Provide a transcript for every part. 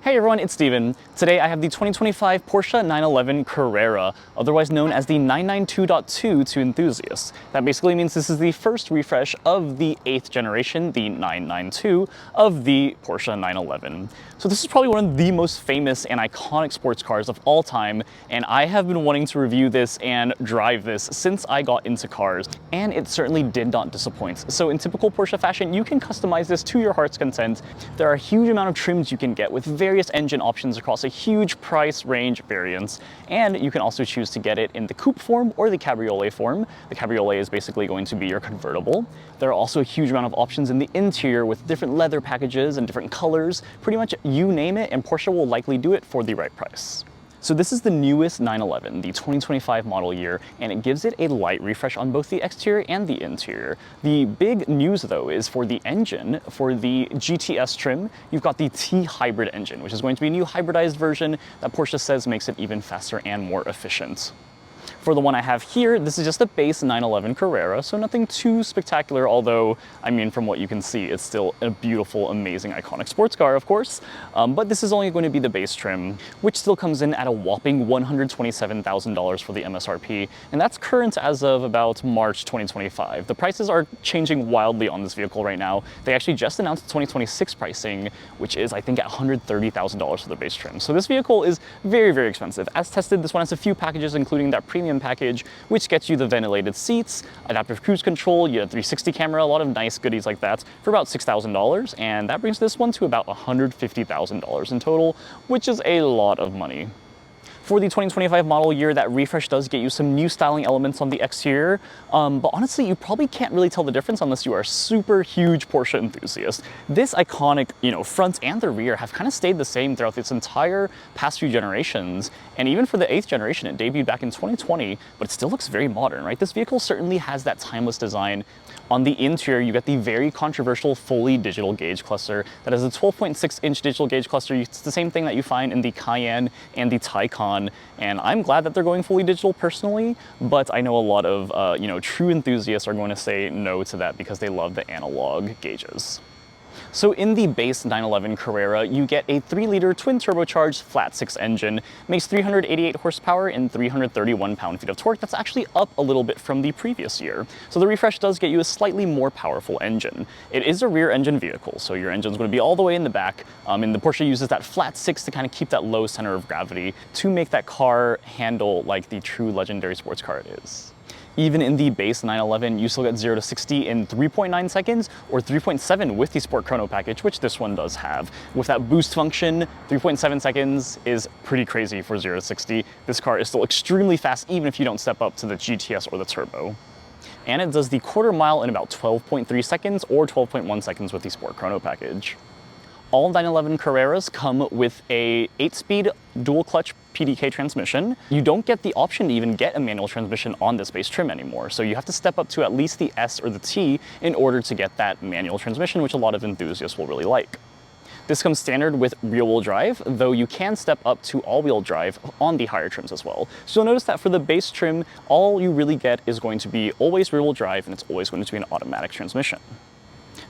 Hey everyone, it's Steven. Today I have the 2025 Porsche 911 Carrera, otherwise known as the 992.2 to enthusiasts. That basically means this is the first refresh of the 8th generation, the 992, of the Porsche 911. So this is probably one of the most famous and iconic sports cars of all time, and I have been wanting to review this and drive this since I got into cars, and it certainly did not disappoint. So in typical Porsche fashion, you can customize this to your heart's content. There are a huge amount of trims you can get with various engine options across a huge price range variants, and you can also choose to get it in the coupe form or the cabriolet form. The cabriolet is basically going to be your convertible. There are also a huge amount of options in the interior with different leather packages and different colors. Pretty much you name it, and Porsche will likely do it for the right price. So this is the newest 911, the 2025 model year, and it gives it a light refresh on both the exterior and the interior. The big news though is for the engine. For the GTS trim, you've got the T-Hybrid engine, which is going to be a new hybridized version that Porsche says makes it even faster and more efficient. For the one I have here, this is just a base 911 Carrera, so nothing too spectacular, although, I mean, from what you can see, it's still a beautiful, amazing, iconic sports car, of course. But this is only going to be the base trim, which still comes in at a whopping $127,000 for the MSRP, and that's current as of about March 2025. The prices are changing wildly on this vehicle right now. They actually just announced 2026 pricing, which is, I think, at $130,000 for the base trim. So this vehicle is very, very expensive. As tested, this one has a few packages, including that premium package, which gets you the ventilated seats, adaptive cruise control, you have a 360 camera, a lot of nice goodies like that for about $6,000, and that brings this one to about $150,000 in total, which is a lot of money. For the 2025 model year, that refresh does get you some new styling elements on the exterior, but honestly, you probably can't really tell the difference unless you are a super huge Porsche enthusiast. This iconic, front and the rear have kind of stayed the same throughout this entire past few generations, and even for the 8th generation, it debuted back in 2020, but it still looks very modern, right? This vehicle certainly has that timeless design. On the interior, you get the very controversial fully digital gauge cluster that is a 12.6-inch digital gauge cluster. It's the same thing that you find in the Cayenne and the Taycan, and I'm glad that they're going fully digital personally, but I know a lot of true enthusiasts are going to say no to that because they love the analog gauges. So in the base 911 Carrera, you get a 3-liter twin-turbocharged flat-6 engine, makes 388 horsepower and 331 pound-feet of torque. That's actually up a little bit from the previous year. So the refresh does get you a slightly more powerful engine. It is a rear-engine vehicle, so your engine's going to be all the way in the back, and the Porsche uses that flat-6 to kind of keep that low center of gravity to make that car handle like the true legendary sports car it is. Even in the base 911, you still get 0 to 60 in 3.9 seconds or 3.7 with the Sport Chrono package, which this one does have. With that boost function, 3.7 seconds is pretty crazy for 0 to 60. This car is still extremely fast, even if you don't step up to the GTS or the Turbo. And it does the quarter mile in about 12.3 seconds or 12.1 seconds with the Sport Chrono package. All 911 Carreras come with a 8-speed dual-clutch PDK transmission. You don't get the option to even get a manual transmission on this base trim anymore, so you have to step up to at least the S or the T in order to get that manual transmission, which a lot of enthusiasts will really like. This comes standard with rear-wheel drive, though you can step up to all-wheel drive on the higher trims as well. So you'll notice that for the base trim, all you really get is going to be always rear-wheel drive, and it's always going to be an automatic transmission.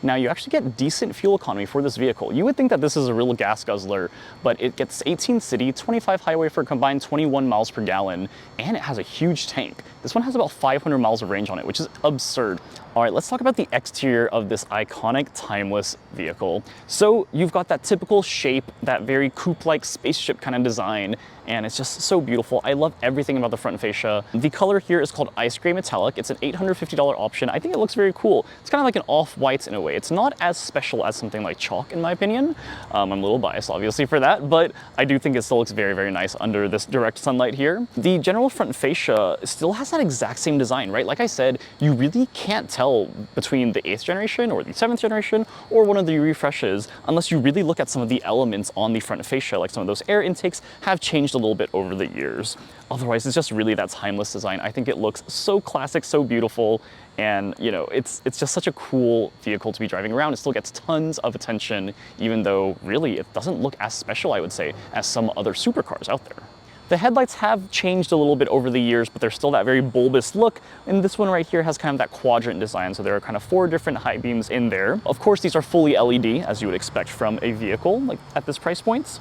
Now, you actually get decent fuel economy for this vehicle. You would think that this is a real gas guzzler, but it gets 18 city, 25 highway for a combined 21 miles per gallon, and it has a huge tank. This one has about 500 miles of range on it, which is absurd. All right, let's talk about the exterior of this iconic, timeless vehicle. So you've got that typical shape, that very coupe-like spaceship kind of design, and it's just so beautiful. I love everything about the front fascia. The color here is called Ice Gray Metallic. It's an $850 option. I think it looks very cool. It's kind of like an off-white in a way. It's not as special as something like chalk, in my opinion. I'm a little biased, obviously, for that, but I do think it still looks very, very nice under this direct sunlight here. The general front fascia still has that exact same design, right? Like I said, you really can't tell between the 8th generation or the 7th generation or one of the refreshes unless you really look at some of the elements on the front fascia, like some of those air intakes have changed a little bit over the years. Otherwise, it's just really that timeless design. I think it looks so classic, so beautiful, and it's just such a cool vehicle to be driving around. It still gets tons of attention, even though really it doesn't look as special, I would say, as some other supercars out there. The headlights have changed a little bit over the years, but they're still that very bulbous look. And this one right here has kind of that quadrant design, so there are kind of 4 different high beams in there. Of course, these are fully LED, as you would expect from a vehicle like at this price point.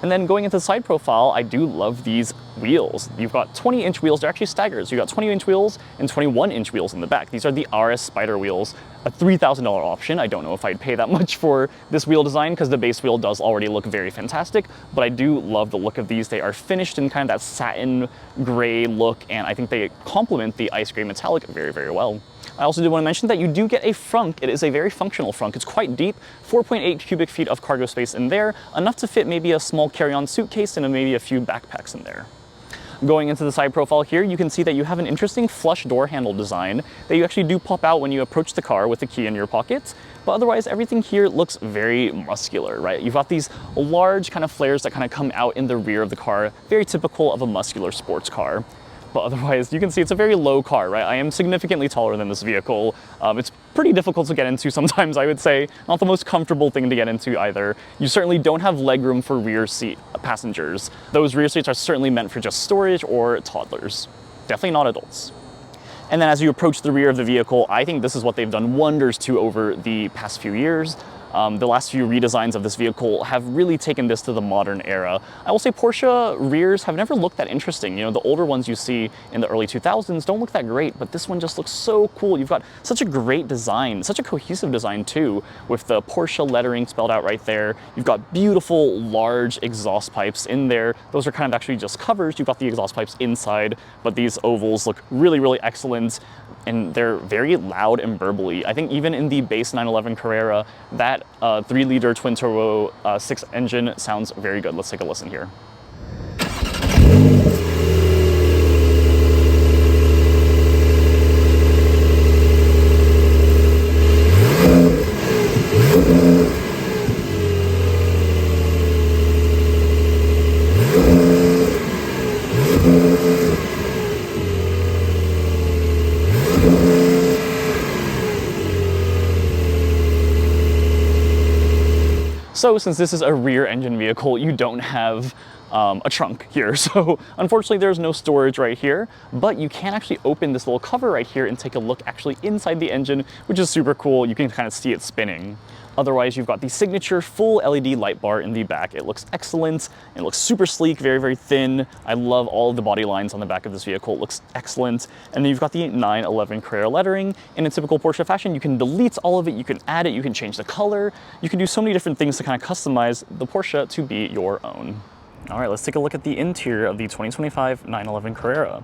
And then going into the side profile, I do love these wheels. You've got 20-inch wheels, they're actually staggered. So you've got 20-inch wheels and 21-inch wheels in the back. These are the RS Spider wheels, a $3,000 option. I don't know if I'd pay that much for this wheel design because the base wheel does already look very fantastic, but I do love the look of these. They are finished in kind of that satin gray look, and I think they complement the ice gray metallic very, very well. I also do want to mention that you do get a frunk. It is a very functional frunk. It's quite deep, 4.8 cubic feet of cargo space in there, enough to fit maybe a small carry-on suitcase and maybe a few backpacks in there. Going into the side profile here, you can see that you have an interesting flush door handle design that you actually do pop out when you approach the car with the key in your pocket. But otherwise, everything here looks very muscular, right? You've got these large kind of flares that kind of come out in the rear of the car, very typical of a muscular sports car. But otherwise, you can see it's a very low car, right? I am significantly taller than this vehicle. It's pretty difficult to get into sometimes, I would say. Not the most comfortable thing to get into either. You certainly don't have legroom for rear seat passengers. Those rear seats are certainly meant for just storage or toddlers. Definitely not adults. And then as you approach the rear of the vehicle, I think this is what they've done wonders to over the past few years. The last few redesigns of this vehicle have really taken this to the modern era. I will say Porsche rears have never looked that interesting. You know, the older ones you see in the early 2000s don't look that great, but this one just looks so cool. You've got such a great design, such a cohesive design too, with the Porsche lettering spelled out right there. You've got beautiful, large exhaust pipes in there. Those are kind of actually just covers. You've got the exhaust pipes inside, but these ovals look really, really excellent. And they're very loud and burbly. I think even in the base 911 Carrera, that 3-liter twin-turbo 6 engine sounds very good. Let's take a listen here. So since this is a rear engine vehicle, you don't have a trunk here. So unfortunately there's no storage right here, but you can actually open this little cover right here and take a look actually inside the engine, which is super cool. You can kind of see it spinning. Otherwise, you've got the signature full LED light bar in the back. It looks excellent. It looks super sleek, very, very thin. I love all of the body lines on the back of this vehicle. It looks excellent. And then you've got the 911 Carrera lettering. In a typical Porsche fashion, you can delete all of it, you can add it, you can change the color. You can do so many different things to kind of customize the Porsche to be your own. All right, let's take a look at the interior of the 2025 911 Carrera.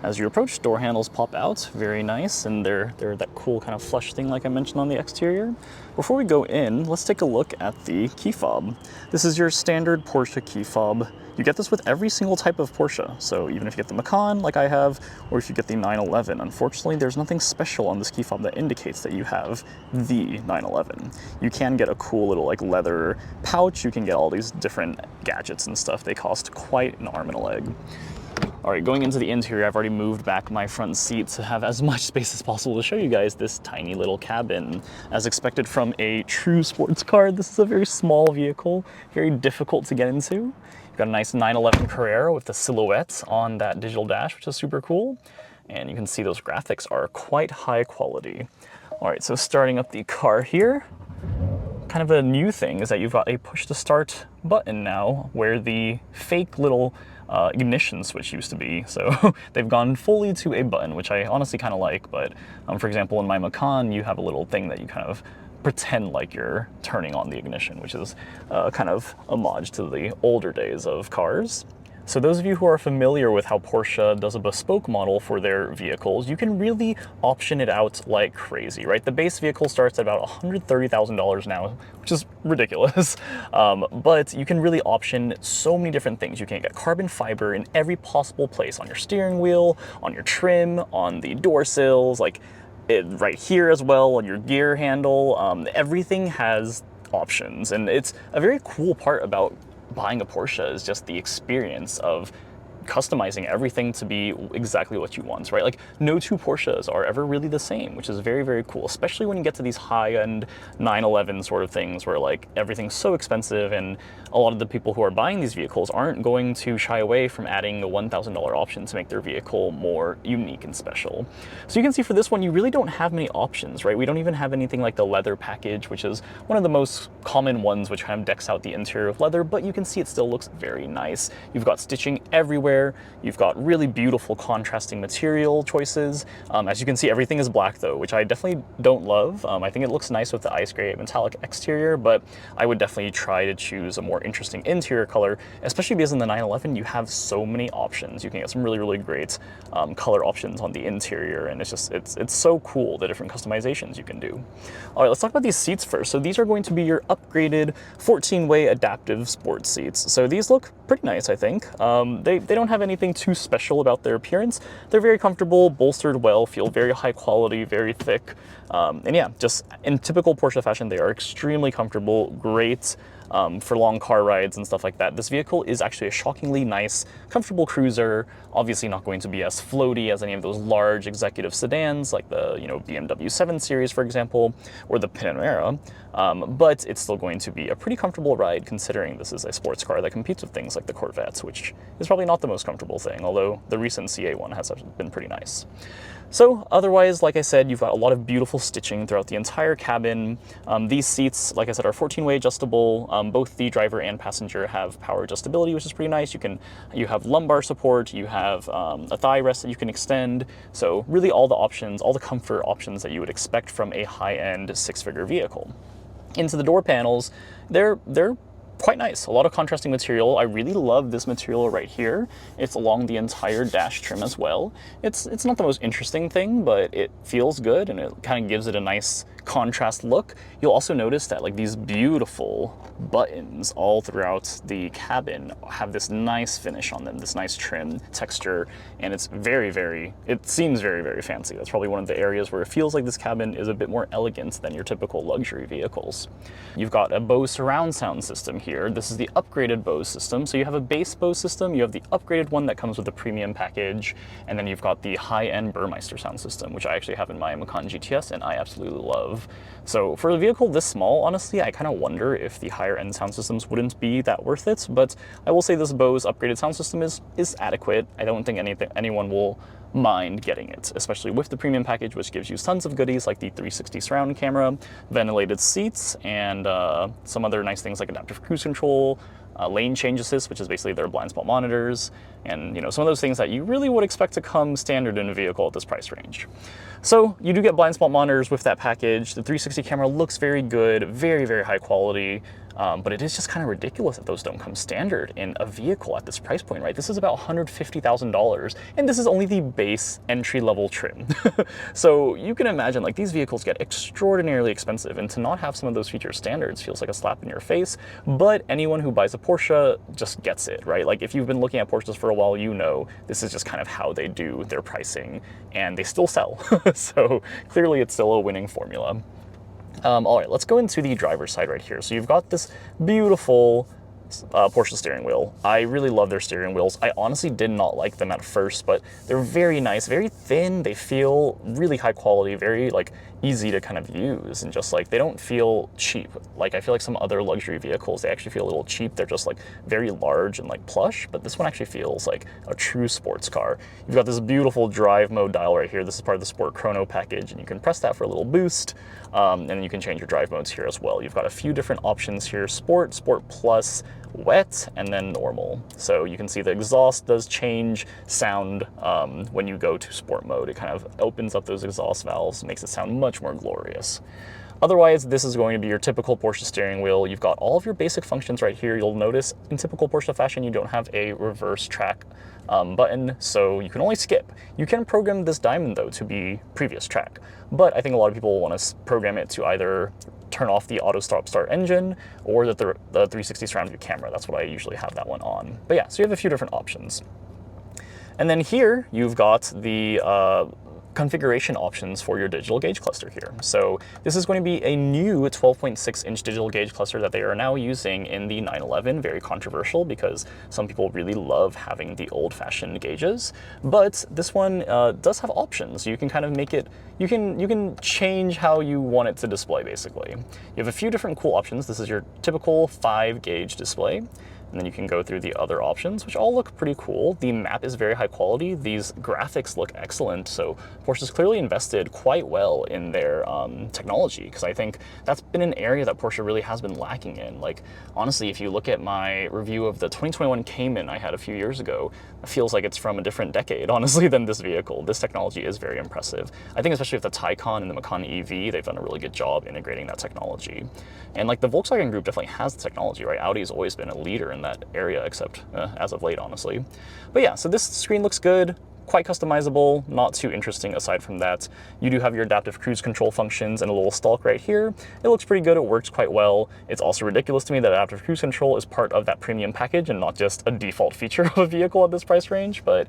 As you approach, door handles pop out, very nice, and they're that cool kind of flush thing like I mentioned on the exterior. Before we go in, let's take a look at the key fob. This is your standard Porsche key fob. You get this with every single type of Porsche, so even if you get the Macan like I have, or if you get the 911, unfortunately there's nothing special on this key fob that indicates that you have the 911. You can get a cool little like leather pouch, you can get all these different gadgets and stuff. They cost quite an arm and a leg. All right, going into the interior, I've already moved back my front seat to have as much space as possible to show you guys this tiny little cabin. As expected from a true sports car, this is a very small vehicle, very difficult to get into. You've got a nice 911 Carrera with the silhouette on that digital dash, which is super cool. And you can see those graphics are quite high quality. All right, so starting up the car here, kind of a new thing is that you've got a push to start button now, where the fake little ignition switch used to be. So they've gone fully to a button, which I honestly kind of like. But for example, in my Macan, you have a little thing that you kind of pretend like you're turning on the ignition, which is kind of homage to the older days of cars. So those of you who are familiar with how Porsche does a bespoke model for their vehicles, you can really option it out like crazy, right? The base vehicle starts at about $130,000 now, which is ridiculous. But you can really option so many different things. You can get carbon fiber in every possible place, on your steering wheel, on your trim, on the door sills, like right here as well, on your gear handle. Everything has options, and it's a very cool part about buying a Porsche is just the experience of customizing everything to be exactly what you want, right? Like no two Porsches are ever really the same, which is very, very cool, especially when you get to these high-end 911 sort of things where like everything's so expensive, and a lot of the people who are buying these vehicles aren't going to shy away from adding a $1,000 option to make their vehicle more unique and special. So you can see for this one, you really don't have many options, right? We don't even have anything like the leather package, which is one of the most common ones, which kind of decks out the interior of leather, but you can see it still looks very nice. You've got stitching everywhere. You've got really beautiful contrasting material choices. As you can see, everything is black though, which I definitely don't love. I think it looks nice with the ice gray metallic exterior, but I would definitely try to choose a more interesting interior color, especially because in the 911 you have so many options. You can get some really, really great color options on the interior, and it's so cool, the different customizations you can do. All right, let's talk about these seats first. So these are going to be your upgraded 14-way adaptive sports seats. So these look pretty nice, I think. They don't have anything too special about their appearance. They're very comfortable, bolstered well, feel very high quality, very thick. And yeah, just in typical Porsche fashion, they are extremely comfortable, great for long car rides and stuff like that. This vehicle is actually a shockingly nice, comfortable cruiser. Obviously not going to be as floaty as any of those large executive sedans like the BMW 7 Series, for example, or the Panamera. But it's still going to be a pretty comfortable ride, considering this is a sports car that competes with things like the Corvette, which is probably not the most comfortable thing, although the recent CA1 has been pretty nice. So otherwise, like I said, you've got a lot of beautiful stitching throughout the entire cabin. These seats, like I said, are 14-way adjustable. Both the driver and passenger have power adjustability, which is pretty nice. You have lumbar support, you have a thigh rest that you can extend. So really all the options, all the comfort options that you would expect from a high-end six-figure vehicle. Into the door panels, they're quite nice. A lot of contrasting material. I really love this material right here. It's along the entire dash trim as well. It's not the most interesting thing, but it feels good and it kind of gives it a nice contrast look. You'll also notice that like these beautiful buttons all throughout the cabin have this nice finish on them, this nice trim texture, and it's it seems very, very fancy. That's probably one of the areas where it feels like this cabin is a bit more elegant than your typical luxury vehicles. You've got a Bose surround sound system here. This is the upgraded Bose system. So you have a base Bose system, you have the upgraded one that comes with the premium package, and then you've got the high-end Burmeister sound system, which I actually have in my Macan GTS and I absolutely love. So for a vehicle this small, honestly, I kind of wonder if the higher end sound systems wouldn't be that worth it, but I will say this Bose upgraded sound system is adequate. I don't think anyone will mind getting it, especially with the premium package, which gives you tons of goodies like the 360 surround camera, ventilated seats, and some other nice things like adaptive cruise control, lane change assist, which is basically their blind spot monitors, and some of those things that you really would expect to come standard in a vehicle at this price range. So you do get blind spot monitors with that package. The 360 camera looks very good, very, very high quality. But it is just kind of ridiculous that those don't come standard in a vehicle at this price point, right? This is about $150,000, and this is only the base entry-level trim. So you can imagine, like, these vehicles get extraordinarily expensive, and to not have some of those feature standards feels like a slap in your face, but anyone who buys a Porsche just gets it, right? Like, if you've been looking at Porsches for a while, this is just kind of how they do their pricing, and they still sell. So clearly it's still a winning formula. All right, let's go into the driver's side right here. So you've got this beautiful Porsche steering wheel. I really love their steering wheels. I honestly did not like them at first, but they're very nice, very thin. They feel really high quality, very like easy to kind of use, and just like they don't feel cheap. Like I feel like some other luxury vehicles, they actually feel a little cheap. They're just like very large and like plush, but this one actually feels like a true sports car. You've got this beautiful drive mode dial right here. This is part of the Sport Chrono package, and you can press that for a little boost. And then you can change your drive modes here as well. You've got a few different options here: Sport, Sport Plus, Wet, and then Normal. So you can see the exhaust does change sound when you go to Sport mode. It kind of opens up those exhaust valves, makes it sound much more glorious. Otherwise, this is going to be your typical Porsche steering wheel. You've got all of your basic functions right here. You'll notice in typical Porsche fashion, you don't have a reverse track button, so you can only skip. You can program this diamond though to be previous track, but I think a lot of people want to program it to either turn off the auto stop start engine or the 360 surround view camera. That's what I usually have that one on. But yeah, so you have a few different options. And then here you've got the configuration options for your digital gauge cluster here. So this is going to be a new 12.6-inch digital gauge cluster that they are now using in the 911. Very controversial because some people really love having the old-fashioned gauges, but this one does have options. You can kind of make it, you can change how you want it to display basically. You have a few different cool options. This is your typical 5-gauge display. And then you can go through the other options, which all look pretty cool. The map is very high quality. These graphics look excellent. So Porsche's clearly invested quite well in their technology, because I think that's been an area that Porsche really has been lacking in. Like, honestly, if you look at my review of the 2021 Cayman I had a few years ago, it feels like it's from a different decade, honestly, than this vehicle. This technology is very impressive. I think especially with the Taycan and the Macan EV, they've done a really good job integrating that technology. And like the Volkswagen Group definitely has the technology, right? Audi's always been a leader in that area, except as of late, honestly. But yeah, so this screen looks good. Quite customizable, not too interesting aside from that. You do have your adaptive cruise control functions and a little stalk right here. It looks pretty good, it works quite well. It's also ridiculous to me that adaptive cruise control is part of that premium package and not just a default feature of a vehicle at this price range, but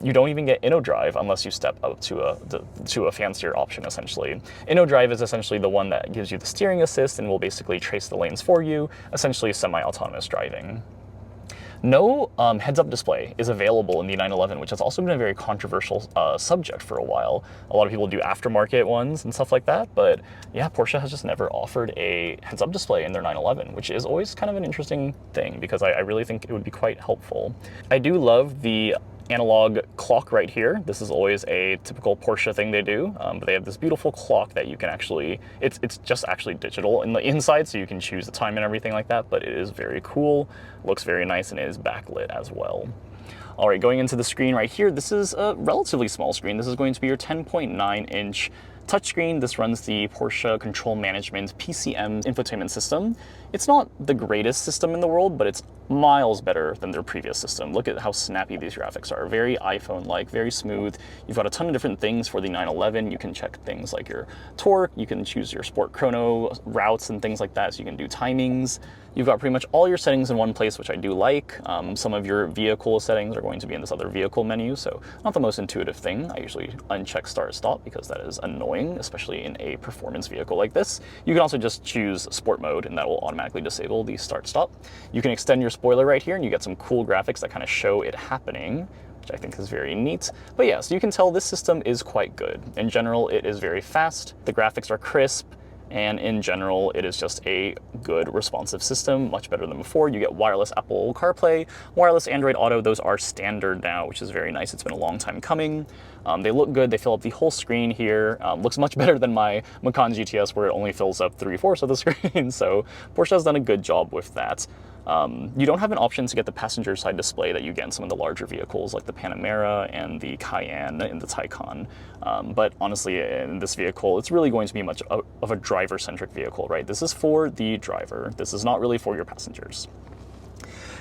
you don't even get InnoDrive unless you step up to a fancier option, essentially. InnoDrive is essentially the one that gives you the steering assist and will basically trace the lanes for you, essentially semi-autonomous driving. No heads-up display is available in the 911, which has also been a very controversial subject for a while. A lot of people do aftermarket ones and stuff like that, but yeah, Porsche has just never offered a heads-up display in their 911, which is always kind of an interesting thing because I really think it would be quite helpful. I do love the analog clock right here. This is always a typical Porsche thing they do, but they have this beautiful clock that you can actually, it's just actually digital in the inside, so you can choose the time and everything like that, but it is very cool, looks very nice, and it is backlit as well. All right, going into the screen right here, this is a relatively small screen. This is going to be your 10.9-inch touchscreen. This runs the Porsche Control Management PCM infotainment system. It's not the greatest system in the world, but it's miles better than their previous system. Look at how snappy these graphics are. Very iPhone-like, very smooth. You've got a ton of different things for the 911. You can check things like your torque. You can choose your sport chrono routes and things like that, so you can do timings. You've got pretty much all your settings in one place, which I do like. Some of your vehicle settings are going to be in this other vehicle menu, so not the most intuitive thing. I usually uncheck start-stop because that is annoying, especially in a performance vehicle like this. You can also just choose sport mode, and that will automatically disable the start-stop. You can extend your spoiler right here, and you get some cool graphics that kind of show it happening, which I think is very neat. But yeah, so you can tell this system is quite good. In general, it is very fast. The graphics are crisp. And in general, it is just a good responsive system, much better than before. You get wireless Apple CarPlay, wireless Android Auto. Those are standard now, which is very nice. It's been a long time coming. They look good. They fill up the whole screen here. Looks much better than my Macan GTS, where it only fills up 3/4 of the screen. So Porsche has done a good job with that. You don't have an option to get the passenger side display that you get in some of the larger vehicles like the Panamera and the Cayenne and the Taycan. But honestly, in this vehicle, it's really going to be much of a driver-centric vehicle, right? This is for the driver. This is not really for your passengers.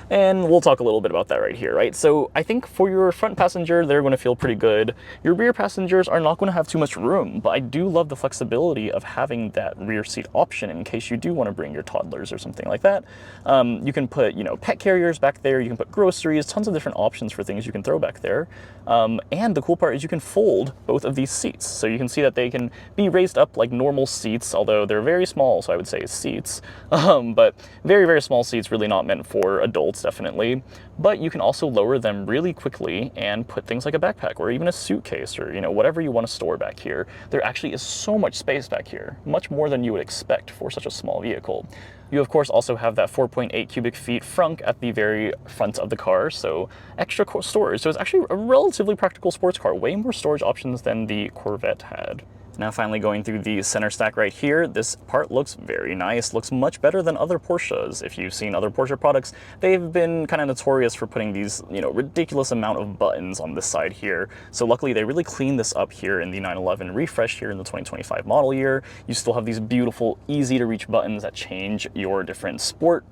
And we'll talk a little bit about that right here, right? So I think for your front passenger, they're going to feel pretty good. Your rear passengers are not going to have too much room, but I do love the flexibility of having that rear seat option in case you do want to bring your toddlers or something like that. You can put, pet carriers back there. You can put groceries, tons of different options for things you can throw back there. And the cool part is you can fold both of these seats. So you can see that they can be raised up like normal seats, although they're very small, so I would say seats. But very, very small seats, really not meant for adults, definitely. But you can also lower them really quickly and put things like a backpack or even a suitcase or whatever you want to store back here. There actually is so much space back here, much more than you would expect for such a small vehicle. You of course also have that 4.8 cubic feet frunk at the very front of the car, so extra storage. So it's actually a relatively practical sports car, way more storage options than the Corvette had. Now finally going through the center stack right here, this part looks very nice, looks much better than other Porsches. If you've seen other Porsche products, they've been kind of notorious for putting these, ridiculous amount of buttons on this side here. So luckily they really cleaned this up here in the 911 refresh here in the 2025 model year. You still have these beautiful, easy to reach buttons that change your different sport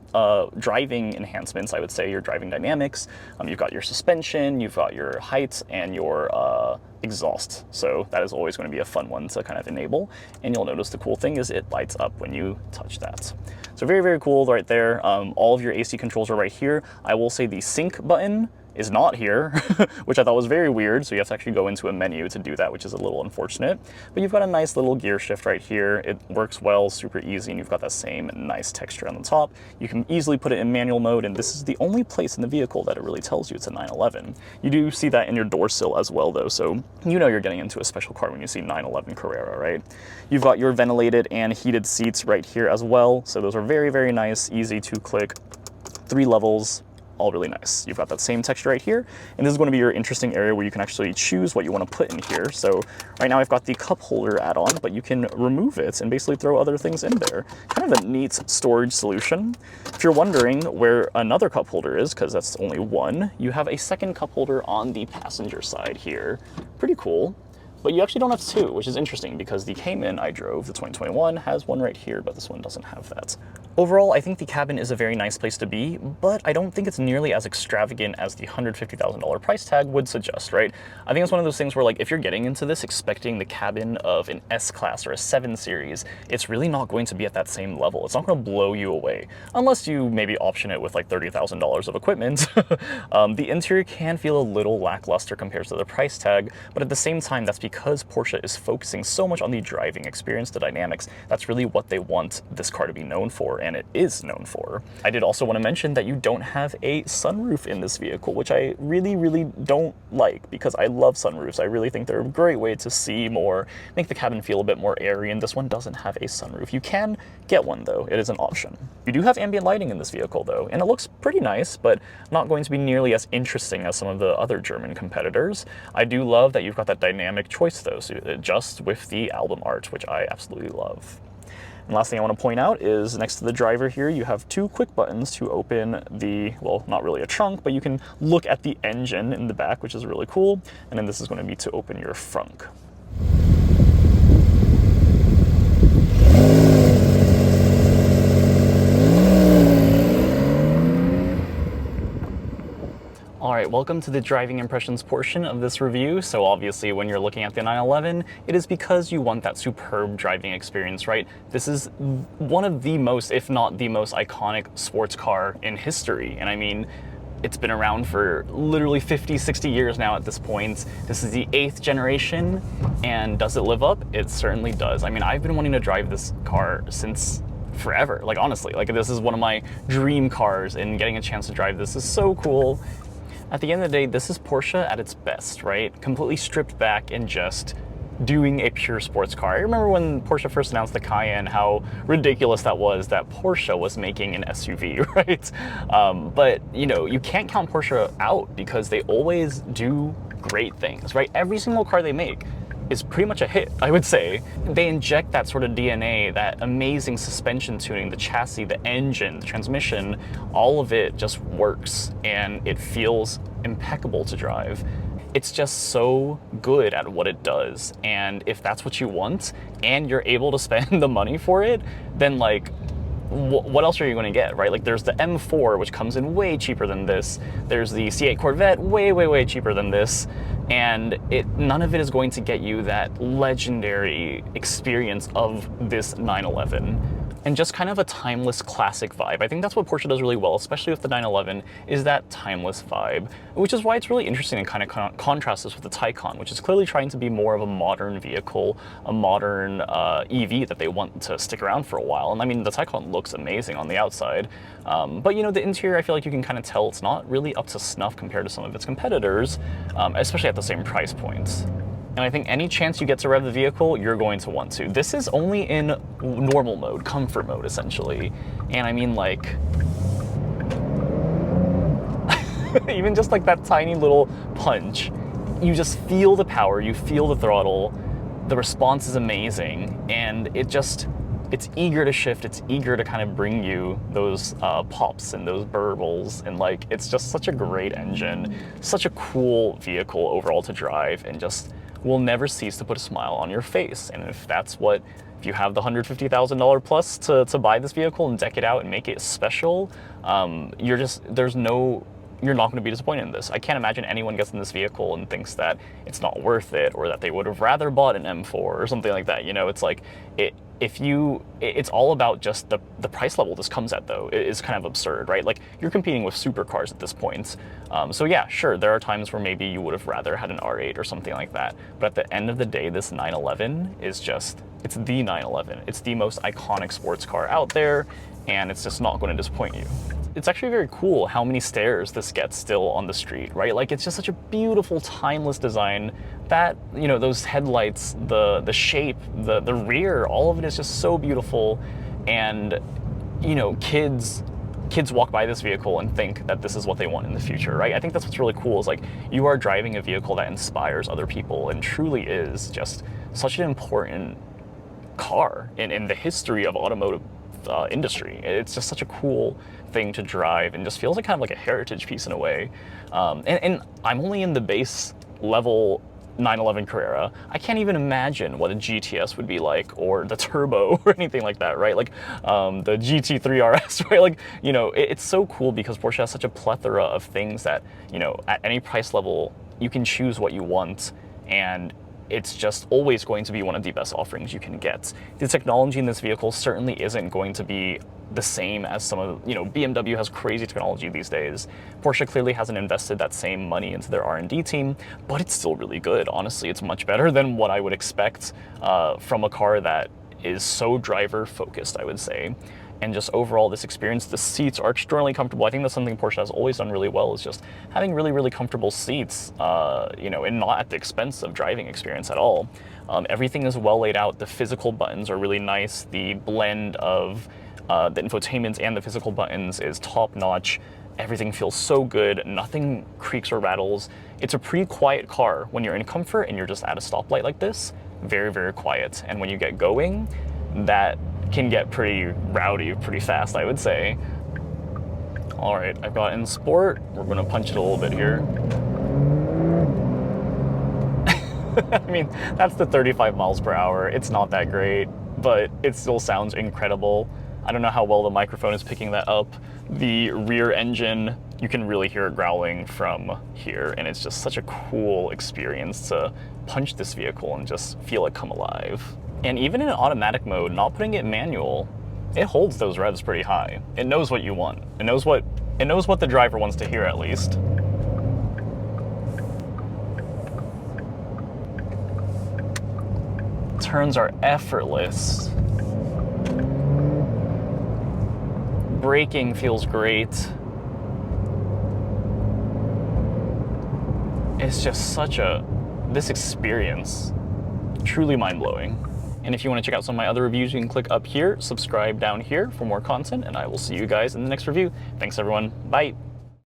driving enhancements, I would say, your driving dynamics. You've got your suspension, you've got your height, and your exhaust. So that is always going to be a fun one to kind of enable. And you'll notice the cool thing is it lights up when you touch that. So very, very cool right there. All of your AC controls are right here. I will say the sync button is not here, which I thought was very weird. So you have to actually go into a menu to do that, which is a little unfortunate. But you've got a nice little gear shift right here. It works well, super easy, and you've got that same nice texture on the top. You can easily put it in manual mode, and this is the only place in the vehicle that it really tells you it's a 911. You do see that in your door sill as well, though, so you know you're getting into a special car when you see 911 Carrera, right? You've got your ventilated and heated seats right here as well, so those are very, very nice, easy to click. 3 levels, all really nice. You've got that same texture right here, and this is going to be your interesting area where you can actually choose what you want to put in here. So right now I've got the cup holder add-on, but you can remove it and basically throw other things in there. Kind of a neat storage solution. If you're wondering where another cup holder is, because that's only one, you have a second cup holder on the passenger side here. Pretty cool. But you actually don't have 2, which is interesting because the Cayman I drove, the 2021, has one right here, but this one doesn't have that. Overall, I think the cabin is a very nice place to be, but I don't think it's nearly as extravagant as the $150,000 price tag would suggest, right? I think it's one of those things where, like, if you're getting into this expecting the cabin of an S-Class or a 7 Series, it's really not going to be at that same level. It's not going to blow you away, unless you maybe option it with like $30,000 of equipment. The interior can feel a little lackluster compared to the price tag, but at the same time, that's because Porsche is focusing so much on the driving experience, the dynamics. That's really what they want this car to be known for, and it is known for. I did also want to mention that you don't have a sunroof in this vehicle, which I really, really don't like because I love sunroofs. I really think they're a great way to see more, make the cabin feel a bit more airy, and this one doesn't have a sunroof. You can get one though, it is an option. You do have ambient lighting in this vehicle though, and it looks pretty nice, but not going to be nearly as interesting as some of the other German competitors. I do love that you've got that dynamic choice though, so it adjusts with the album art, which I absolutely love. And last thing I want to point out is next to the driver here, you have 2 quick buttons to open the, well, not really a trunk, but you can look at the engine in the back, which is really cool. And then this is going to be to open your frunk. All right, welcome to the driving impressions portion of this review. So obviously when you're looking at the 911, it is because you want that superb driving experience, right? This is one of the most, if not the most iconic sports car in history. And I mean, it's been around for literally 50, 60 years now at this point. This is the 8th generation, and does it live up? It certainly does. I mean, I've been wanting to drive this car since forever, like honestly. Like this is one of my dream cars, and getting a chance to drive this is so cool. At the end of the day, this is Porsche at its best, right? Completely stripped back and just doing a pure sports car. I remember when Porsche first announced the Cayenne, how ridiculous that was that Porsche was making an SUV, right? But, you know, you can't count Porsche out because they always do great things, right? Every single car they make is pretty much a hit, I would say. They inject that sort of DNA, that amazing suspension tuning, the chassis, the engine, the transmission, all of it just works and it feels impeccable to drive. It's just so good at what it does. And if that's what you want and you're able to spend the money for it, then like, what else are you going to get, right? Like there's the M4, which comes in way cheaper than this. There's the C8 Corvette, way cheaper than this. And none of it is going to get you that legendary experience of this 911. And just kind of a timeless classic vibe. I think that's what Porsche does really well, especially with the 911, is that timeless vibe, which is why it's really interesting and kind of contrasts this with the Taycan, which is clearly trying to be more of a modern vehicle, a modern EV that they want to stick around for a while. And I mean, the Taycan looks amazing on the outside, but you know, the interior, I feel like you can kind of tell it's not really up to snuff compared to some of its competitors, especially at the same price points. And I think any chance you get to rev the vehicle, you're going to want to. This is only in normal mode, comfort mode, essentially. And I mean, like, even just like that tiny little punch, you just feel the power, you feel the throttle, the response is amazing, and it's eager to shift, it's eager to kind of bring you those pops and those burbles, and like, it's just such a great engine, such a cool vehicle overall to drive, and just will never cease to put a smile on your face. And if you have the $150,000 plus to buy this vehicle and deck it out and make it special, there's no you're not going to be disappointed in this. I can't imagine anyone gets in this vehicle and thinks that it's not worth it, or that they would have rather bought an M4 or something like that. You know, it's like, it's all about just the price level this comes at, though. It is kind of absurd, right? Like, you're competing with supercars at this point. So yeah, sure, there are times where maybe you would have rather had an R8 or something like that. But at the end of the day, this 911 is just, it's the 911. It's the most iconic sports car out there, and it's just not going to disappoint you. It's actually very cool how many stairs this gets still on the street, right? Like, it's just such a beautiful, timeless design that, you know, those headlights, the shape, the rear, all of it is just so beautiful. And, you know, kids walk by this vehicle and think that this is what they want in the future, right? I think that's what's really cool, is like, you are driving a vehicle that inspires other people and truly is just such an important car in the history of automotive industry. It's just such a cool thing to drive, and just feels like kind of like a heritage piece in a way. And I'm only in the base level 911 Carrera. I can't even imagine what a GTS would be like, or the turbo, or anything like that, right? Like the GT3 RS, right? Like, you know, it's so cool because Porsche has such a plethora of things that, you know, at any price level, you can choose what you want, and it's just always going to be one of the best offerings you can get. The technology in this vehicle certainly isn't going to be the same as some of, you know, BMW has crazy technology these days. Porsche clearly hasn't invested that same money into their R&D team, but it's still really good. Honestly, it's much better than what I would expect from a car that is so driver focused, I would say. And just overall, this experience, the seats are extraordinarily comfortable. I think that's something Porsche has always done really well, is just having really, really comfortable seats, you know, and not at the expense of driving experience at all. Everything is well laid out. The physical buttons are really nice. The blend of the infotainment and the physical buttons is top notch. Everything feels so good. Nothing creaks or rattles. It's a pretty quiet car when you're in comfort and you're just at a stoplight like this. Very, very quiet. And when you get going, that can get pretty rowdy pretty fast, I would say. All right, I've got in sport. We're gonna punch it a little bit here. I mean, that's the 35 miles per hour. It's not that great, but it still sounds incredible. I don't know how well the microphone is picking that up. The rear engine, you can really hear it growling from here, and it's just such a cool experience to punch this vehicle and just feel it come alive. And even in automatic mode, not putting it in manual, it holds those revs pretty high. It knows what you want. It knows what the driver wants to hear, at least. Turns are effortless. Braking feels great. It's just this experience, truly mind-blowing. And if you want to check out some of my other reviews, you can click up here, subscribe down here for more content, and I will see you guys in the next review. Thanks, everyone. Bye.